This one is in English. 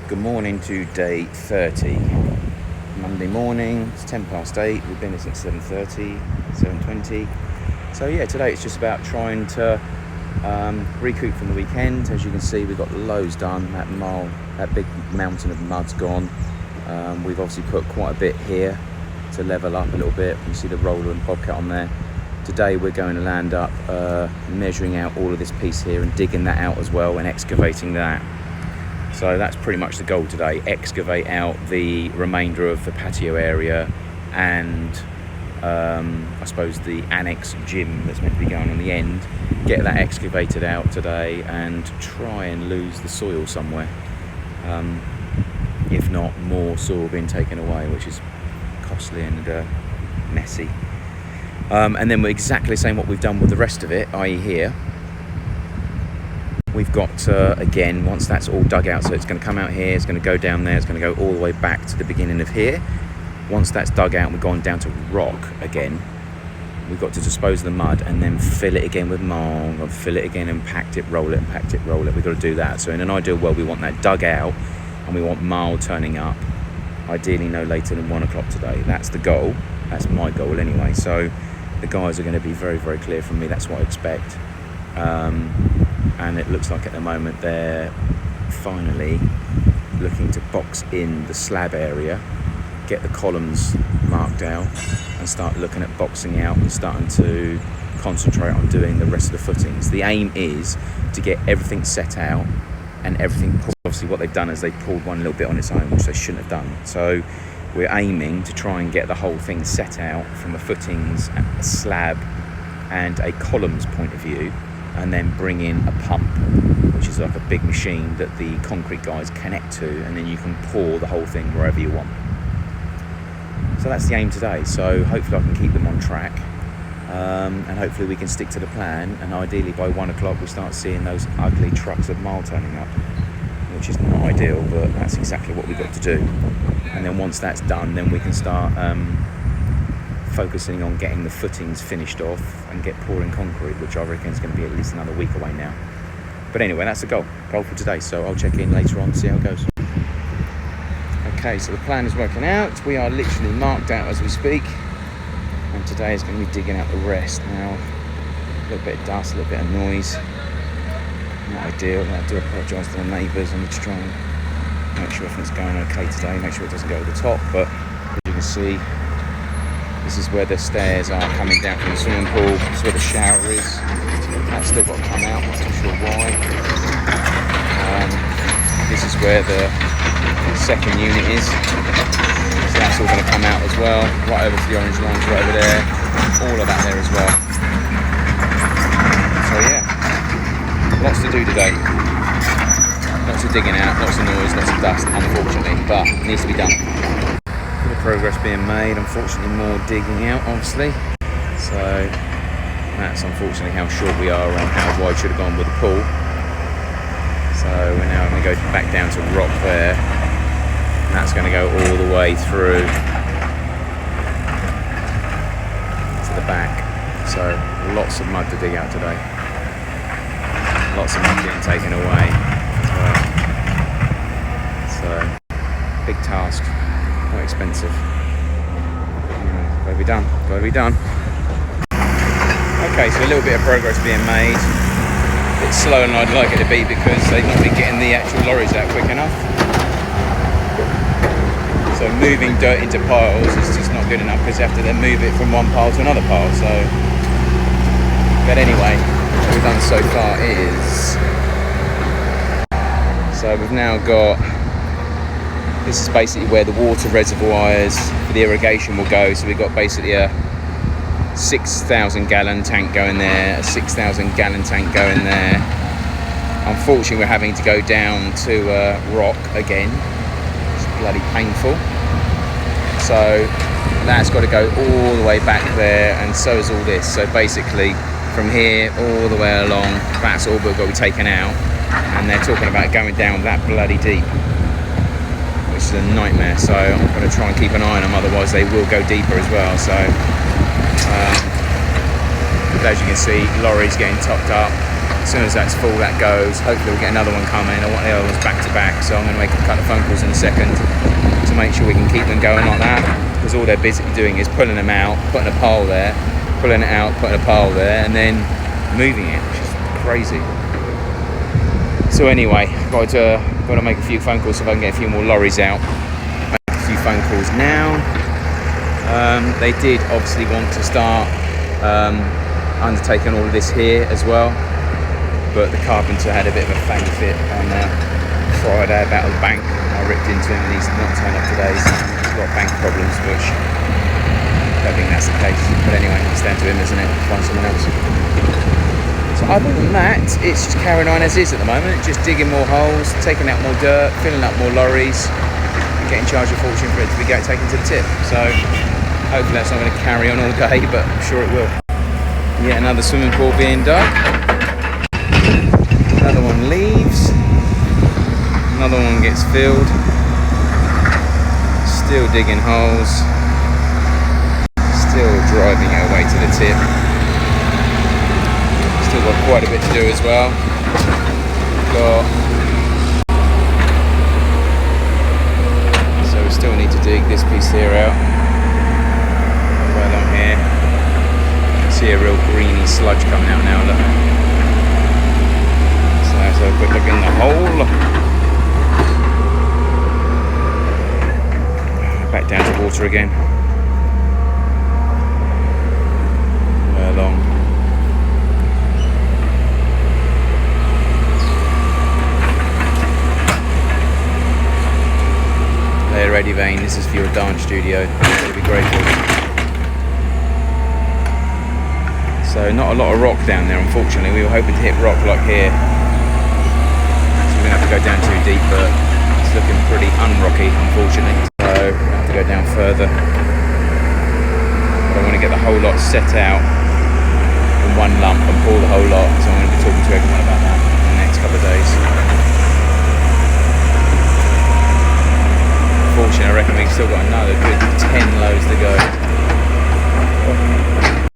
Good morning to day 30. Monday morning, it's 8:10. We've been here since 7:30, 7:20. So yeah, today it's just about trying to recoup from the weekend. As you can see, we've got loads done. That big mountain of mud's gone. We've obviously put quite a bit here to level up a little bit. You see the roller and bobcat on there. Today we're going to land up measuring out all of this piece here and digging that out as well and excavating that. So that's pretty much the goal today, excavate out the remainder of the patio area and I suppose the annex gym that's meant to be going on the end, get that excavated out today and try and lose the soil somewhere. If not, more soil being taken away, which is costly and messy. And then we're exactly saying what we've done with the rest of it, i.e. here. We've got, again, once that's all dug out, so it's going to come out here, it's going to go down there, it's going to go all the way back to the beginning of here. Once that's dug out and we've gone down to rock again, we've got to dispose of the mud and then fill it again with marl, and fill it again and packed it, roll it and packed it, roll it. We've got to do that. So in an ideal world, we want that dug out and we want marl turning up, ideally no later than 1 o'clock today. That's the goal. That's my goal anyway. So the guys are going to be very, very clear from me. That's what I expect. And it looks like at the moment they're finally looking to box in the slab area, get the columns marked out and start looking at boxing out and starting to concentrate on doing the rest of the footings. The aim is to get everything set out and everything pulled. Obviously what they've done is they've pulled one little bit on its own, which they shouldn't have done. So we're aiming to try and get the whole thing set out from a footings, a slab and a columns point of view, and then bring in a pump, which is like a big machine that the concrete guys connect to, and then you can pour the whole thing wherever you want. So that's the aim today. So hopefully I can keep them on track, and hopefully we can stick to the plan, and ideally by 1 o'clock we start seeing those ugly trucks of marl turning up, which is not ideal, but that's exactly what we've got to do. And then once that's done, then we can start focusing on getting the footings finished off and get pouring concrete, which I reckon is going to be at least another week away now. But anyway, that's the goal for today. So I'll check in later on, see how it goes. Okay, so the plan is working out. We are literally marked out as we speak, and today is going to be digging out the rest. Now, a little bit of dust, a little bit of noise. Not ideal. I do apologise to the neighbours. I need to try and make sure everything's going okay today, make sure it doesn't go over the top. But as you can see, this is where the stairs are coming down from the swimming pool. This is where the shower is. That's still got to come out, not too sure why. This is where the second unit is. So that's all going to come out as well. Right over to the orange lines, right over there. All of that there as well. So yeah, lots to do today. Lots of digging out, lots of noise, lots of dust, unfortunately, but it needs to be done. Progress being made, unfortunately more digging out obviously, so that's unfortunately how short we are on how wide should have gone with the pool. So we're now going to go back down to rock there, and that's going to go all the way through to the back. So lots of mud to dig out today, lots of mud being taken away as well. So big task. Quite expensive. Gotta be done. Gotta be done. Okay, so a little bit of progress being made. A bit slower than I'd like it to be because they've not been getting the actual lorries out quick enough. So moving dirt into piles is just not good enough because you have to then move it from one pile to another pile. But anyway, what we've done so far is, so we've now got. This is basically where the water reservoirs for the irrigation will go. So we've got basically a 6,000 gallon tank going there, a 6,000 gallon tank going there. Unfortunately, we're having to go down to rock again. It's bloody painful. So that's got to go all the way back there, and so is all this. So basically, from here all the way along, that's all got to be taken out. And they're talking about going down that bloody deep, which is a nightmare. So I'm going to try and keep an eye on them, otherwise they will go deeper as well. So as you can see, lorries getting topped up, As soon as that's full, that goes. Hopefully we'll get another one coming. I want the other ones back to back, so I'm going to make a couple of phone calls in a second to make sure we can keep them going like that, because all they're basically doing is pulling them out, putting a pole there, pulling it out, putting a pole there, and then moving it, which is crazy. So anyway, got to make a few phone calls so if I can get a few more lorries out. Make a few phone calls now. They did obviously want to start undertaking all of this here as well, but the carpenter had a bit of a fang fit on Friday about the bank. I ripped into him and he's not turned up today, so he's got bank problems, which I don't think that's the case. But anyway, it's down to him, isn't it? Find someone else. So other than that, it's just carrying on as is at the moment, just digging more holes, taking out more dirt, filling up more lorries, and getting charged a fortune for it to be taken to the tip. So hopefully that's not going to carry on all day, but I'm sure it will. Yet another swimming pool being dug. Another one leaves. Another one gets filled. Still digging holes. Still driving it away to the tip. Still got quite a bit to do as well. So we still need to dig this piece here out. Right along here. You can see a real greeny sludge coming out now, look. So let's have a quick look in the hole. Back down to water again. Way along. There, Ready Vein, this is for your dance studio. It's going to be grateful. So not a lot of rock down there, unfortunately. We were hoping to hit rock like here. So we're going to have to go down too deep, but it's looking pretty unrocky, unfortunately. So we're going to have to go down further. But I want to get the whole lot set out in one lump and pull the whole lot. So I'm going to be talking to everyone about that in the next couple of days. Unfortunately, I reckon we've still got another good 10 loads to go.